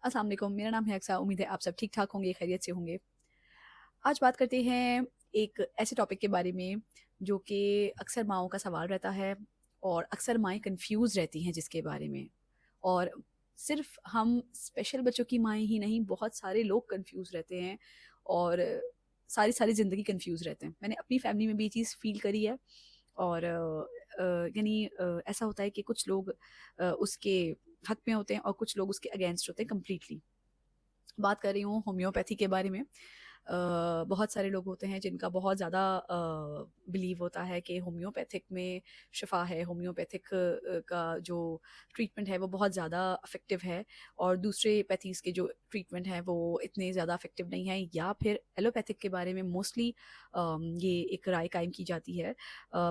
अस्सलाम वालेकुम, मेरा नाम है अक्सा। उम्मीद है आप सब ठीक-ठाक होंगे, खैरियत से होंगे। आज बात करते हैं एक ऐसे टॉपिक के बारे में जो कि अक्सर माँओं का सवाल रहता है और अक्सर माएँ कन्फ्यूज़ रहती हैं जिसके बारे में। और सिर्फ़ हम स्पेशल बच्चों की माएँ ही नहीं, बहुत सारे लोग कन्फ्यूज़ रहते हैं और सारी-सारी ज़िंदगी कन्फ्यूज़ रहते हैं। मैंने अपनी फ़ैमिली में भी ये चीज़ फ़ील करी है और ऐसा होता है कि कुछ लोग उसके हक़ में होते हैं और कुछ लोग उसके अगेंस्ट होते हैं कम्प्लीटली। बात कर रही हूँ होम्योपैथी के बारे में। बहुत सारे लोग होते हैं जिनका बहुत ज़्यादा बिलीव होता है कि होम्योपैथिक में शिफ़ा है, होम्योपैथिक का जो ट्रीटमेंट है वो बहुत ज़्यादा इफ़ेक्टिव है और दूसरे पैथीज़ के जो ट्रीटमेंट हैं वो इतने ज़्यादा इफ़ेक्टिव नहीं हैं, या फिर एलोपैथिक के बारे में मोस्टली ये एक राय कायम की जाती है।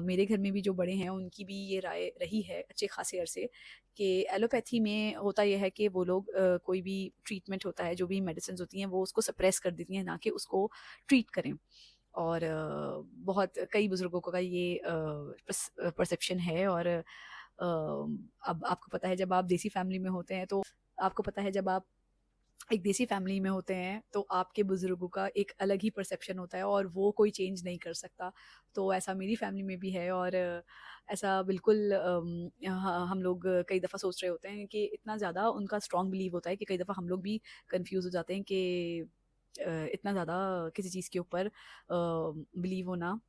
मेरे घर में भी जो बड़े हैं उनकी भी ये राय रही है अच्छे खासे अरसे कि एलोपैथी में होता ये है कि वो लोग कोई भी ट्रीटमेंट होता है, जो भी मेडिसिन्स होती हैं वो उसको सप्रेस कर देती हैं, ना कि उसको ट्रीट करें। और बहुत कई बुज़ुर्गों का ये परसेप्शन है और अब आपको पता है जब आप देसी फैमिली में होते हैं तो आपको पता है जब आप एक देसी फैमिली में होते हैं तो आपके बुज़ुर्गों का एक अलग ही परसेप्शन होता है और वो कोई चेंज नहीं कर सकता। तो ऐसा मेरी फैमिली में भी है और ऐसा बिल्कुल हम लोग कई दफ़ा सोच रहे होते हैं कि इतना ज़्यादा उनका स्ट्रॉन्ग बिलीव होता है कि कई दफ़ा हम लोग भी कन्फ्यूज़ हो जाते हैं कि इतना ज़्यादा किसी चीज़ के ऊपर बिलीव होना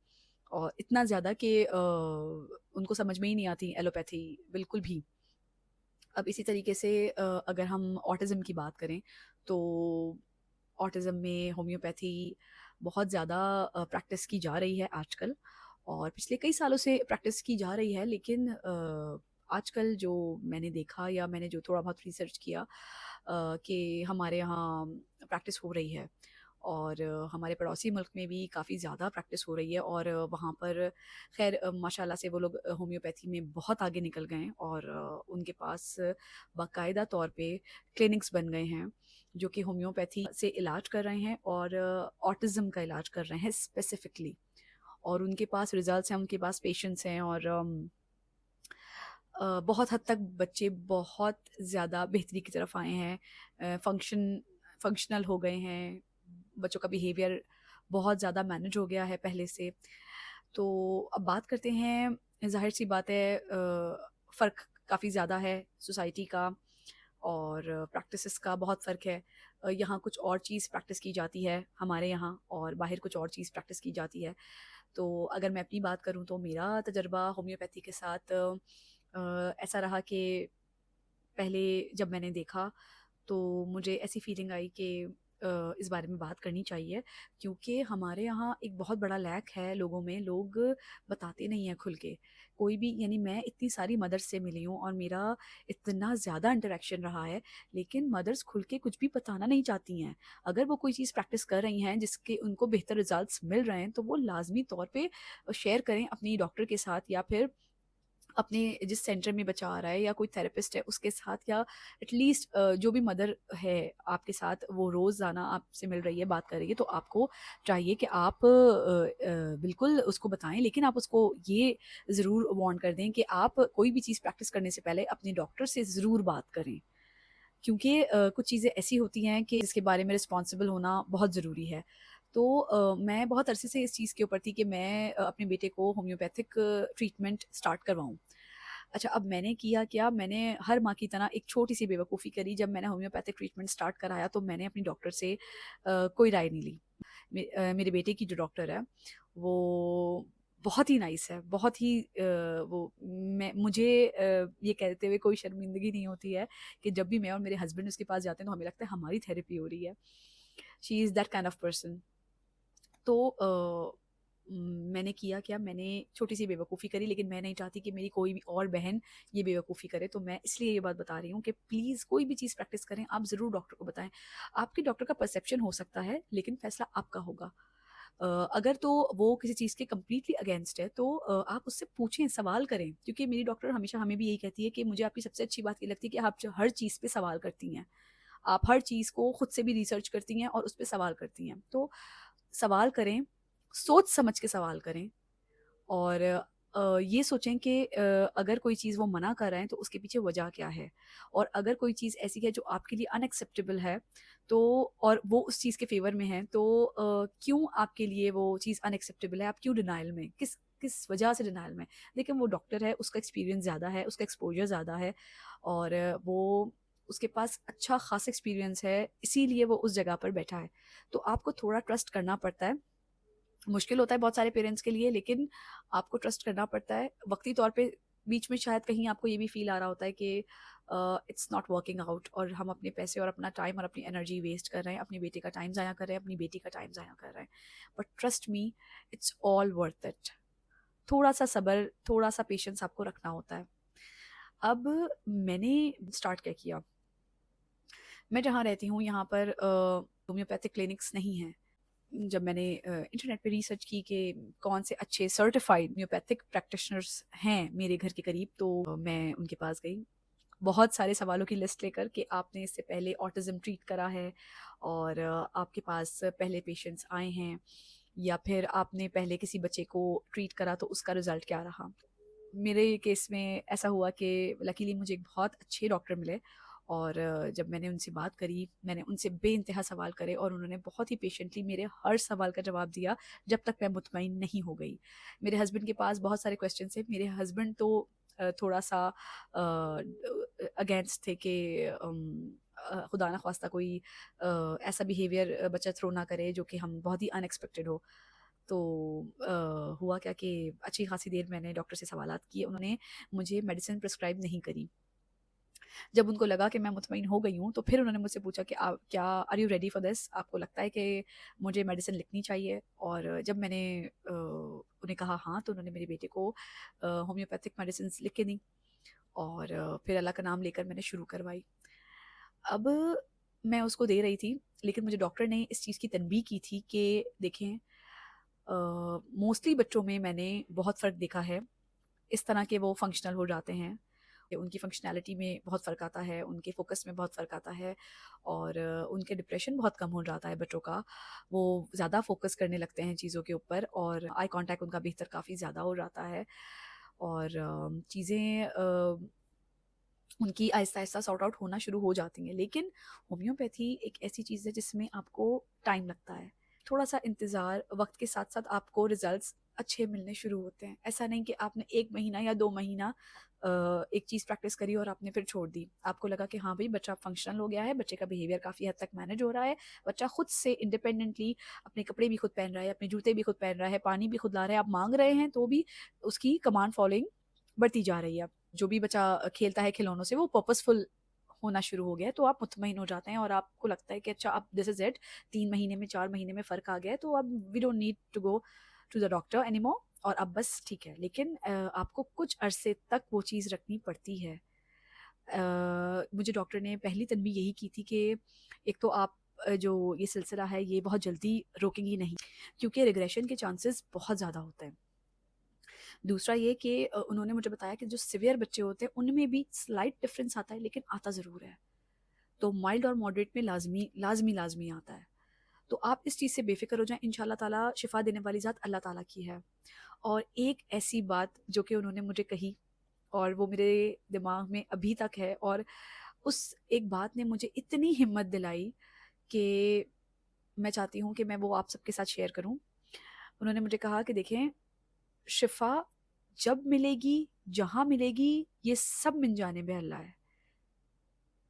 और इतना ज़्यादा कि उनको समझ में ही नहीं आती एलोपैथी बिल्कुल भी। अब इसी तरीके से अगर हम ऑटिज़्म की बात करें तो ऑटिज़्म में होम्योपैथी बहुत ज़्यादा प्रैक्टिस की जा रही है आजकल और पिछले कई सालों से प्रैक्टिस की जा रही है, लेकिन आजकल जो मैंने देखा या मैंने जो थोड़ा बहुत रिसर्च किया कि हमारे यहाँ प्रैक्टिस हो रही है और हमारे पड़ोसी मुल्क में भी काफ़ी ज़्यादा प्रैक्टिस हो रही है और वहाँ पर खैर माशाल्लाह से वो लोग होम्योपैथी में बहुत आगे निकल गए हैं और उनके पास बाकायदा तौर पे क्लिनिक्स बन गए हैं जो कि होम्योपैथी से इलाज कर रहे हैं और ऑटिज़्म का इलाज कर रहे हैं स्पेसिफिकली। और उनके पास रिजल्ट्स हैं, उनके पास पेशेंट्स हैं और बहुत हद तक बच्चे बहुत ज़्यादा बेहतरी की तरफ आए हैं। फंक्शनल हो गए हैं, बच्चों का बिहेवियर बहुत ज़्यादा मैनेज हो गया है पहले से। तो अब बात करते हैं, ज़ाहिर-सी बात है फ़र्क काफ़ी ज़्यादा है सोसाइटी का और प्रैक्टिसेस का बहुत फ़र्क है। यहाँ कुछ और चीज़ प्रैक्टिस की जाती है हमारे यहाँ और बाहर कुछ और चीज़ प्रैक्टिस की जाती है। तो अगर मैं अपनी बात करूँ तो मेरा तजुर्बा होम्योपैथी के साथ ऐसा रहा कि पहले जब मैंने देखा तो मुझे ऐसी फीलिंग आई कि इस बारे में बात करनी चाहिए, क्योंकि हमारे यहाँ एक बहुत बड़ा लैक है लोगों में, लोग बताते नहीं हैं खुल के। कोई भी, यानी मैं इतनी सारी मदर्स से मिली हूँ और मेरा इतना ज़्यादा इंटरेक्शन रहा है, लेकिन मदर्स खुल के कुछ भी बताना नहीं चाहती हैं। अगर वो कोई चीज़ प्रैक्टिस कर रही हैं जिसके उनको बेहतर रिजल्ट्स मिल रहे हैं तो वो लाज़मी तौर पे शेयर करें अपनी डॉक्टर के साथ या फिर अपने जिस सेंटर में बच्चा आ रहा है या कोई थेरेपिस्ट है उसके साथ, या एटलीस्ट जो भी मदर है आपके साथ वो रोज़ाना आपसे मिल रही है, बात कर रही है, तो आपको चाहिए कि आप बिल्कुल उसको बताएं, लेकिन आप उसको ये ज़रूर वार्न कर दें कि आप कोई भी चीज़ प्रैक्टिस करने से पहले अपने डॉक्टर से ज़रूर बात करें, क्योंकि कुछ चीज़ें ऐसी होती हैं कि जिसके बारे में रिस्पॉन्सिबल होना बहुत ज़रूरी है। तो मैं बहुत अरसे से इस चीज़ के ऊपर थी कि मैं अपने बेटे को होम्योपैथिक ट्रीटमेंट स्टार्ट करवाऊँ। अच्छा, अब मैंने किया क्या, मैंने हर माँ की तरह एक छोटी-सी बेवकूफ़ी करी। जब मैंने होम्योपैथिक ट्रीटमेंट स्टार्ट कराया तो मैंने अपनी डॉक्टर से कोई राय नहीं ली। मेरे बेटे की जो डॉक्टर है, वो बहुत ही नाइस है, बहुत ही वो मैं मुझे ये कहते हुए कोई शर्मिंदगी नहीं होती है कि जब भी मैं और मेरे हस्बैंड उसके पास जाते हैं तो हमें लगता है हमारी थेरेपी हो रही है। She is that kind of person. तो मैंने किया क्या, मैंने छोटी-सी बेवकूफ़ी करी, लेकिन मैं नहीं चाहती कि मेरी कोई भी और बहन ये बेवकूफ़ी करे, तो मैं इसलिए ये बात बता रही हूँ कि प्लीज़ कोई भी चीज़ प्रैक्टिस करें, आप ज़रूर डॉक्टर को बताएँ। आपके डॉक्टर का परसेप्शन हो सकता है, लेकिन फ़ैसला आपका होगा। अगर तो वो किसी चीज़ के कंप्लीटली अगेंस्ट है तो आप उससे पूछें, सवाल करें, क्योंकि मेरी डॉक्टर हमेशा हमें भी यही कहती है कि मुझे आपकी सबसे अच्छी बात ये लगती है कि आप जो हर चीज़ पे सवाल करती हैं। आप हर चीज़ को खुद से भी रिसर्च करती हैं और उस पे सवाल करती हैं। तो सवाल करें, सोच समझ के सवाल करें और ये सोचें कि अगर कोई चीज़ वो मना कर रहे हैं तो उसके पीछे वजह क्या है, और अगर कोई चीज़ ऐसी है जो आपके लिए अनएक्सेप्टेबल है, तो और वो उस चीज़ के फेवर में है, तो क्यों आपके लिए वो चीज़ अनएक्सेप्टेबल है, आप क्यों डिनाइल में, किस किस वजह से डिनाइल में। लेकिन वो डॉक्टर है, उसका एक्सपीरियंस ज़्यादा है, उसका एक्सपोजर ज़्यादा है, और वो उसके पास अच्छा खासा एक्सपीरियंस है, इसीलिए वो उस जगह पर बैठा है। तो आपको थोड़ा ट्रस्ट करना पड़ता है। मुश्किल होता है बहुत सारे पेरेंट्स के लिए, लेकिन आपको ट्रस्ट करना पड़ता है। वक्ती तौर पे बीच में शायद कहीं आपको ये भी फील आ रहा होता है कि इट्स नॉट वर्किंग आउट, और हम अपने पैसे और अपना टाइम और अपनी एनर्जी वेस्ट कर रहे हैं, अपनी बेटे का टाइम ज़ाया कर रहे हैं, अपनी बेटी का टाइम ज़ाया कर रहे हैं। But trust me, it's all worth it. थोड़ा सा सब्र, थोड़ा सा पेशेंस आपको रखना होता है। अब मैंने स्टार्ट क्या किया, मैं जहाँ रहती हूँ यहाँ पर होम्योपैथिक क्लिनिक्स नहीं हैं। जब मैंने इंटरनेट पे रिसर्च की कि कौन से अच्छे सर्टिफाइड होम्योपैथिक प्रैक्टिशनर्स हैं मेरे घर के करीब, तो मैं उनके पास गई बहुत सारे सवालों की लिस्ट लेकर कि आपने इससे पहले ऑटिज़म ट्रीट करा है, और आपके पास पहले पेशेंट्स आए हैं, या फिर आपने पहले किसी बच्चे को ट्रीट करा तो उसका रिज़ल्ट क्या रहा। मेरे केस में ऐसा हुआ कि लकीली मुझे एक बहुत अच्छे डॉक्टर मिले, और जब मैंने उनसे बात करी, मैंने उनसे बेइंतहा सवाल करे, और उन्होंने बहुत ही पेशेंटली मेरे हर सवाल का जवाब दिया जब तक मैं मुतमईन नहीं हो गई। मेरे हस्बैंड के पास बहुत सारे क्वेश्चन थे। मेरे हस्बैंड तो थोड़ा सा अगेंस्ट थे कि खुदा ना ख्वास्ता कोई ऐसा बिहेवियर बच्चा थ्रो ना करे जो कि हम बहुत ही अनएक्सपेक्टेड हो। तो हुआ क्या कि अच्छी खासी देर मैंने डॉक्टर से सवालात किए, उन्होंने मुझे मेडिसिन प्रिस्क्राइब नहीं करी। जब उनको लगा कि मैं मुतमईन हो गई हूँ, तो फिर उन्होंने मुझसे पूछा कि आप क्या, are you ready for this, आपको लगता है कि मुझे मेडिसिन लिखनी चाहिए। और जब मैंने उन्हें कहा हाँ, तो उन्होंने मेरे बेटे को होम्योपैथिक मेडिसिन लिख के दी, और फिर अल्लाह का नाम लेकर मैंने शुरू करवाई। अब मैं उसको दे रही थी, लेकिन मुझे डॉक्टर ने इस चीज़ की तनबीह की थी कि देखें, मोस्टली बच्चों में मैंने बहुत फ़र्क देखा है इस तरह के, वो फंक्शनल हो जाते हैं, उनकी फंक्शनैलिटी में बहुत फ़र्क आता है, उनके फ़ोकस में बहुत फ़र्क आता है, और उनके डिप्रेशन बहुत कम हो जाता है बच्चों का। वो ज़्यादा फ़ोकस करने लगते हैं चीज़ों के ऊपर, और आई कॉन्टैक्ट उनका बेहतर काफ़ी ज़्यादा हो जाता है, और चीज़ें उनकी आहिस्ता-आहिस्ता सॉर्ट आउट होना शुरू हो जाती हैं। लेकिन होम्योपैथी एक ऐसी चीज़ है जिसमें आपको टाइम लगता है। थोड़ा-सा इंतज़ार, वक़्त के साथ-साथ आपको रिज़ल्ट्स अच्छे मिलने शुरू होते हैं। ऐसा नहीं कि आपने 1 महीना या 2 महीना एक चीज़ प्रैक्टिस करी और आपने फिर छोड़ दी। आपको लगा कि हाँ भई, बच्चा फंक्शनल हो गया है, बच्चे का बिहेवियर काफ़ी हद तक मैनेज हो रहा है, बच्चा खुद से इंडिपेंडेंटली अपने कपड़े भी खुद पहन रहा है, अपने जूते भी खुद पहन रहा है, पानी भी खुद ला रहा है, आप माँग रहे हैं तो भी उसकी कमांड फॉलोइंग बढ़ती जा रही है। जो भी बच्चा खेलता है खिलौनों से, वो पर्पसफुल होना शुरू हो गया है, तो आप मुतमईन हो जाते हैं, और आपको लगता है कि अच्छा, अब दिस इज़ इट, 3 महीने में 4 महीने में फ़र्क आ गया है, तो अब we don't need to go to the doctor anymore, और अब बस ठीक है। लेकिन आपको कुछ अरसे तक वो चीज़ रखनी पड़ती है। मुझे डॉक्टर ने पहली तनबीह यही की थी कि एक तो आप जो ये सिलसिला है ये बहुत जल्दी रोकेंगी नहीं, क्योंकि रिग्रेशन के चांसेस बहुत ज़्यादा होते हैं। दूसरा ये कि उन्होंने मुझे बताया कि जो सिवियर बच्चे होते हैं उनमें भी स्लाइट डिफरेंस आता है, लेकिन आता ज़रूर है। तो माइल्ड और मॉडरेट में लाज़मी लाज़मी लाज़मी आता है। तो आप इस चीज़ से बेफ़िक्र हो जाएँ, इंशाल्लाह ताला शिफ़ा देने वाली ज़ात अल्लाह ताला की है। और एक ऐसी बात जो कि उन्होंने मुझे कही, और वो मेरे दिमाग में अभी तक है, और उस एक बात ने मुझे इतनी हिम्मत दिलाई कि मैं चाहती हूँ कि मैं वो आप सबके साथ शेयर करूँ। उन्होंने मुझे कहा कि देखें, शिफ़ा जब मिलेगी, जहाँ मिलेगी, ये सब मिल जाने पे अल्लाह है।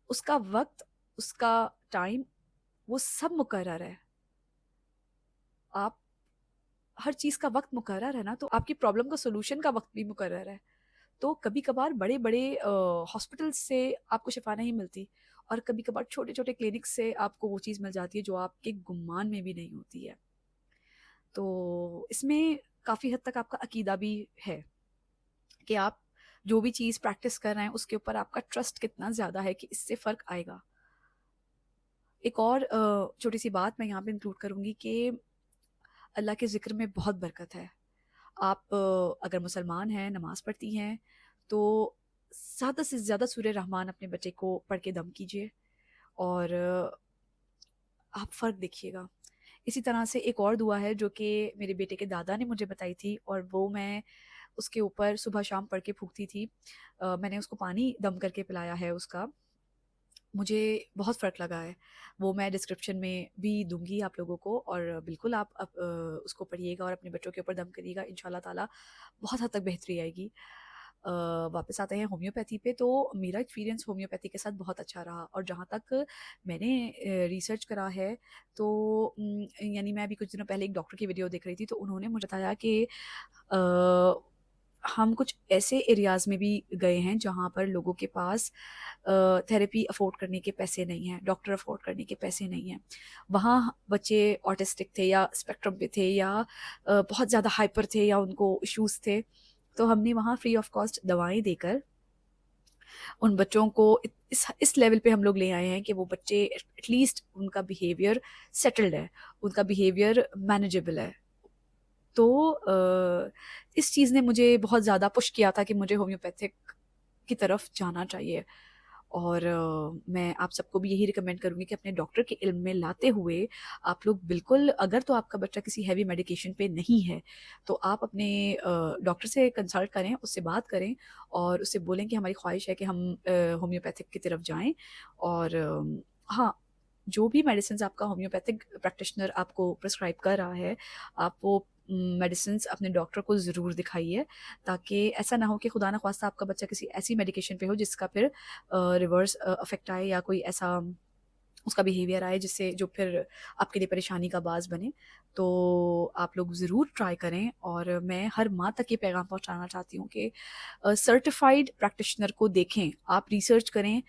उसका वक़्त, उसका टाइम, वो सब मुकर्रर है। आप हर चीज़ का वक़्त मुकर्रर है ना, तो आपकी प्रॉब्लम का सॉल्यूशन का वक़्त भी मुकर्रर है। तो कभी-कभार बड़े-बड़े हॉस्पिटल्स से आपको शिफ़ा नहीं मिलती, और कभी-कभार छोटे-छोटे क्लिनिक से आपको वो चीज़ मिल जाती है जो आपके गुमान में भी नहीं होती है। तो इसमें काफ़ी हद तक आपका अकीदा भी है कि आप जो भी चीज़ प्रैक्टिस कर रहे हैं उसके ऊपर आपका ट्रस्ट कितना ज़्यादा है कि इससे फ़र्क आएगा। एक और छोटी-सी बात मैं यहाँ पे इंक्लूड करूँगी कि अल्लाह के ज़िक्र में बहुत बरकत है। आप अगर मुसलमान हैं, नमाज़ पढ़ती हैं, तो ज़्यादा से ज़्यादा सूरह रहमान अपने बच्चे को पढ़ के दम कीजिए, और आप फ़र्क देखिएगा। इसी तरह से एक और दुआ है जो कि मेरे बेटे के दादा ने मुझे बताई थी, और वो मैं उसके ऊपर सुबह-शाम पढ़ के फूँकती थी। मैंने उसको पानी दम करके पिलाया है उसका। मुझे बहुत फ़र्क लगा है। वो मैं डिस्क्रिप्शन में भी दूँगी आप लोगों को, और बिल्कुल आप उसको पढ़िएगा और अपने बच्चों के ऊपर दम करिएगा, इंशाल्लाह ताला बहुत हद तक बेहतरी आएगी। वापस आते हैं होम्योपैथी पे, तो मेरा एक्सपीरियंस होम्योपैथी के साथ बहुत अच्छा रहा, और जहाँ तक मैंने रिसर्च करा है, तो यानी मैं अभी कुछ दिनों पहले एक डॉक्टर की वीडियो देख रही थी, तो उन्होंने मुझे बताया कि अ, हम कुछ ऐसे एरियाज़ में भी गए हैं जहाँ पर लोगों के पास थेरेपी अफ़ोर्ड करने के पैसे नहीं हैं, डॉक्टर अफ़ोर्ड करने के पैसे नहीं हैं। वहाँ बच्चे ऑटिस्टिक थे या स्पेक्ट्रम पे थे या बहुत ज़्यादा हाइपर थे या उनको इश्यूज़ थे। तो हमने वहाँ फ्री ऑफ कॉस्ट दवाएँ देकर उन बच्चों को इस लेवल पे हम लोग ले आए हैं कि वो बच्चे एटलीस्ट उनका बिहेवियर सेटल्ड है, उनका बिहेवियर मैनेजेबल है। तो इस चीज़ ने मुझे बहुत ज़्यादा पुश किया था कि मुझे होम्योपैथिक की तरफ जाना चाहिए। और मैं आप सबको भी यही रिकमेंड करूँगी कि अपने डॉक्टर के इल्म में लाते हुए आप लोग बिल्कुल, अगर तो आपका बच्चा किसी हैवी मेडिकेशन पे नहीं है, तो आप अपने डॉक्टर से कंसल्ट करें, उससे बात करें और उससे बोलें कि हमारी ख्वाहिश है कि हम होम्योपैथिक की तरफ जाएँ। और हाँ, जो भी मेडिसिन्स आपका होम्योपैथिक प्रैक्टिशनर आपको प्रिस्क्राइब कर रहा है, आप वो मेडिसिन्स अपने डॉक्टर को ज़रूर दिखाइए, ताकि ऐसा ना हो कि खुदा ना ख़्वास्ता आपका बच्चा किसी ऐसी मेडिकेशन पे हो जिसका फिर रिवर्स इफ़ेक्ट आए, या कोई ऐसा उसका बिहेवियर आए जिससे जो फिर आपके लिए परेशानी का बाज़ बने। तो आप लोग ज़रूर ट्राई करें, और मैं हर माँ तक ये पैगाम पहुँचाना चाहती हूँ कि सर्टिफ़ाइड प्रैक्टिशनर को देखें, आप रिसर्च करें।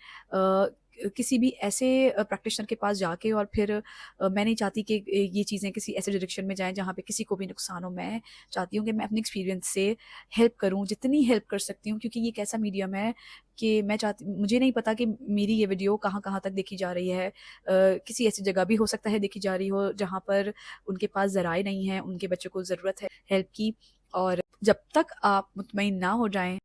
किसी भी ऐसे प्रैक्टिशनर के पास जाके और फिर मैं नहीं चाहती कि ये चीज़ें किसी ऐसे डायरेक्शन में जाएँ जहाँ पे किसी को भी नुकसान हो। मैं चाहती हूँ कि मैं अपने एक्सपीरियंस से हेल्प करूँ, जितनी हेल्प कर सकती हूँ, क्योंकि ये एक ऐसा मीडियम है कि मुझे नहीं पता कि मेरी ये वीडियो कहाँ-कहाँ तक देखी जा रही है। किसी ऐसी जगह भी हो सकता है देखी जा रही हो जहाँ पर उनके पास ज़राए नहीं हैं, उनके बच्चों को ज़रूरत है हेल्प की। और जब तक आप मुतमईन ना हो जाएँ,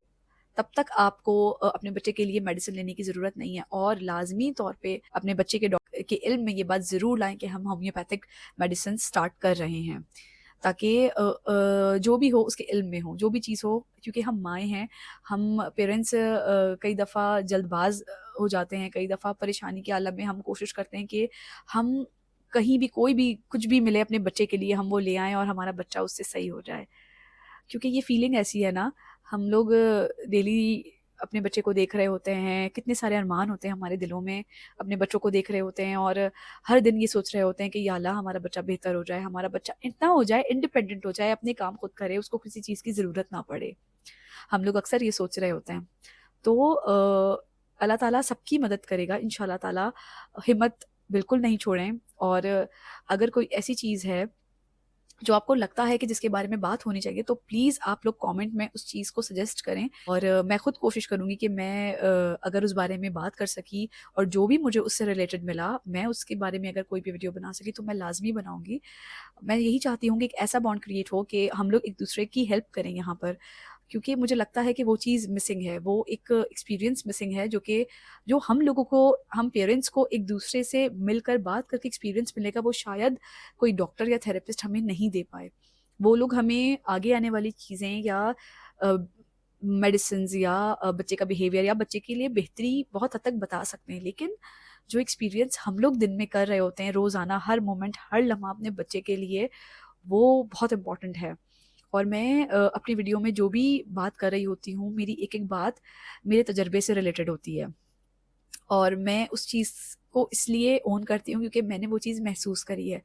तब तक आपको अपने बच्चे के लिए मेडिसिन लेने की ज़रूरत नहीं है, और लाज़मी तौर पे अपने बच्चे के के इल्म में ये बात ज़रूर लाएँ कि हम होम्योपैथिक मेडिसिन स्टार्ट कर रहे हैं। ताकि जो भी हो उसके इल्म में हो, जो भी चीज़ हो, क्योंकि हम माएँ हैं, हम पेरेंट्स कई दफ़ा जल्दबाज़ हो जाते हैं, कई दफ़ा परेशानी के आलम में हम कोशिश करते हैं कि हम कहीं भी कोई भी कुछ भी मिले अपने बच्चे के लिए हम वो ले आएँ और हमारा बच्चा उससे सही हो जाए। क्योंकि ये फीलिंग ऐसी है ना, हम लोग डेली अपने बच्चे को देख रहे होते हैं, कितने सारे अरमान होते हैं हमारे दिलों में, अपने बच्चों को देख रहे होते हैं, और हर दिन ये सोच रहे होते हैं कि या अल्लाह हमारा बच्चा बेहतर हो जाए, हमारा बच्चा इतना हो जाए, इंडिपेंडेंट हो जाए, अपने काम खुद करे, उसको किसी चीज़ की ज़रूरत ना पड़े। हम लोग अक्सर ये सोच रहे होते हैं। तो अल्लाह ताला सबकी मदद करेगा इंशाअल्लाह ताला। हिम्मत बिल्कुल नहीं छोड़ें, और अगर कोई ऐसी चीज़ है जो आपको लगता है कि जिसके बारे में बात होनी चाहिए, तो प्लीज़ आप लोग कमेंट में उस चीज़ को सजेस्ट करें, और मैं खुद कोशिश करूँगी कि मैं अगर उस बारे में बात कर सकी और जो भी मुझे उससे रिलेटेड मिला, मैं उसके बारे में अगर कोई भी वीडियो बना सकी तो मैं लाज़मी बनाऊँगी। मैं यही चाहती हूँ कि एक ऐसा बॉन्ड क्रिएट हो कि हम लोग एक-दूसरे की हेल्प करें यहाँ पर, क्योंकि मुझे लगता है कि वो चीज़ मिसिंग है, वो एक एक्सपीरियंस मिसिंग है, जो हम लोगों को, हम पेरेंट्स को एक-दूसरे से मिलकर बात करके एक्सपीरियंस मिलेगा, वो शायद कोई डॉक्टर या थेरेपिस्ट हमें नहीं दे पाए। वो लोग हमें आगे आने वाली चीज़ें या अ, मेडिसिन्स या बच्चे का बिहेवियर या बच्चे के लिए बेहतरी बहुत हद तक बता सकते हैं, लेकिन जो एक्सपीरियंस हम लोग दिन में कर रहे होते हैं, रोज़ाना, हर मोमेंट, हर लम्हा अपने बच्चे के लिए, वो बहुत इम्पोर्टेंट है। और मैं अपनी वीडियो में जो भी बात कर रही होती हूँ, मेरी एक-एक बात मेरे तजुर्बे से रिलेटेड होती है, और मैं उस चीज़ को इसलिए ओन करती हूँ क्योंकि मैंने वो चीज़ महसूस करी है।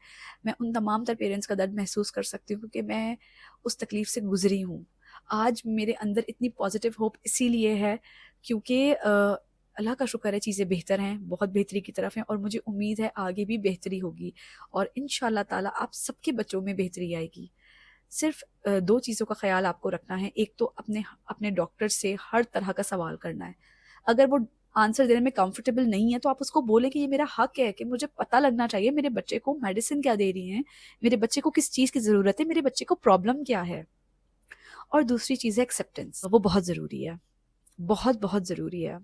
मैं उन तमाम तर पेरेंट्स का दर्द महसूस कर सकती हूँ क्योंकि मैं उस तकलीफ़ से गुज़री हूँ। आज मेरे अंदर इतनी पॉज़िटिव होप इसीलिए है क्योंकि अल्लाह का शुक्र है चीज़ें बेहतर हैं, बहुत बेहतरी की तरफ हैं, और मुझे उम्मीद है आगे भी बेहतरी होगी, और इंशाअल्लाह ताला आप सबके बच्चों में बेहतरी आएगी। सिर्फ़ 2 चीज़ों का ख़्याल आपको रखना है। एक तो अपने अपने डॉक्टर से हर तरह का सवाल करना है। अगर वो आंसर देने में कंफ़र्टेबल नहीं है, तो आप उसको बोलें कि ये मेरा हक़ है कि मुझे पता लगना चाहिए मेरे बच्चे को मेडिसिन क्या दे रही हैं, मेरे बच्चे को किस चीज़ की ज़रूरत है, मेरे बच्चे को प्रॉब्लम क्या है। और दूसरी चीज़ है एक्सेप्टेंस, वो बहुत ज़रूरी है, बहुत-बहुत ज़रूरी है।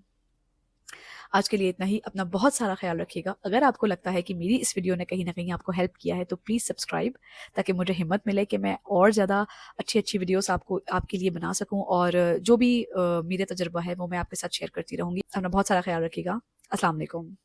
आज के लिए इतना ही। अपना बहुत सारा ख्याल रखिएगा। अगर आपको लगता है कि मेरी इस वीडियो ने कहीं ना कहीं आपको हेल्प किया है तो प्लीज़ सब्सक्राइब, ताकि मुझे हिम्मत मिले कि मैं और ज़्यादा अच्छी अच्छी वीडियोस आपके लिए बना सकूं, और जो भी मेरा तजुर्बा है वो मैं आपके साथ शेयर करती रहूँगी। अपना बहुत सारा ख्याल रखिएगा। अस्सलाम वालेकुम।